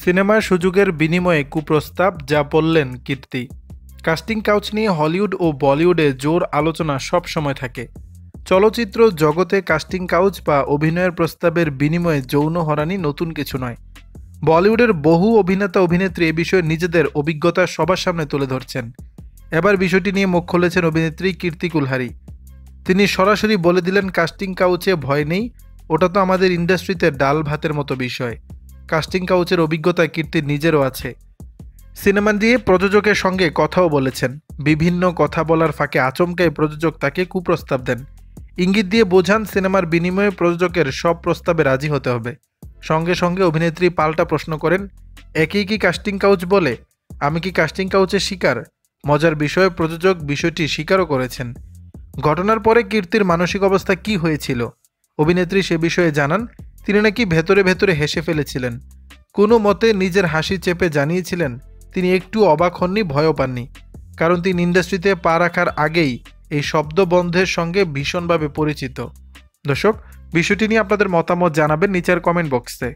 সিনেমার সুযোগের বিনিময়ে কুপ্রস্তাব, যা বললেন কীর্তি। কাস্টিং কাউচ নিয়ে হলিউড ও বলিউডে জোর আলোচনা সব সময় থাকে। চলচ্চিত্র জগতে কাস্টিং কাউচ বা অভিনয়ের প্রস্তাবের বিনিময়ে যৌন হয়রানি নতুন কিছু নয়। বলিউডের বহু অভিনেতা অভিনেত্রী এ বিষয়ে নিজেদের অভিজ্ঞতা সবার সামনে তুলে ধরছেন। এবার বিষয়টি নিয়ে মুখ খুলেছেন অভিনেত্রী কীর্তি কুলহারি। তিনি সরাসরি বলে দিলেন, কাস্টিং কাউচে ভয় নেই, ওটা তো আমাদের ইন্ডাস্ট্রিতে ডাল ভাতের মতো বিষয়। কাস্টিং কাউচের অভিজ্ঞতা কীর্তির নিজেরও আছে। সিনেমা দিয়ে প্রযোজকের সঙ্গে কথাও বলেছেন। বিভিন্ন কথা বলার ফাঁকে আচমকাই প্রযোজক তাকে কুপ্রস্তাব দেন। ইঙ্গিত দিয়ে বোঝান সিনেমার বিনিময়ে প্রযোজকের সব প্রস্তাবে রাজি হতে হবে। সঙ্গে সঙ্গে অভিনেত্রী পাল্টা প্রশ্ন করেন, একই কি কাস্টিং কাউচ বলে? আমি কি কাস্টিং কাউচের শিকার? মজার বিষয়ে প্রযোজক বিষয়টি স্বীকারও করেছেন। ঘটনার পরে কীর্তির মানসিক অবস্থা কী হয়েছিল, অভিনেত্রী সে বিষয়ে জানান, তিনি নাকি ভেতরে ভেতরে হেসে ফেলেছিলেন। কোনো মতে নিজের হাসি চেপে জানিয়েছিলেন তিনি একটু অবাক হননি, ভয়ও পাননি, কারণ তিনি ইন্ডাস্ট্রিতে পা রাখার আগেই এই শব্দবন্ধের সঙ্গে ভীষণভাবে পরিচিত। দর্শক, বিষয়টি নিয়ে আপনাদের মতামত জানাবেন নিচের কমেন্ট বক্সে।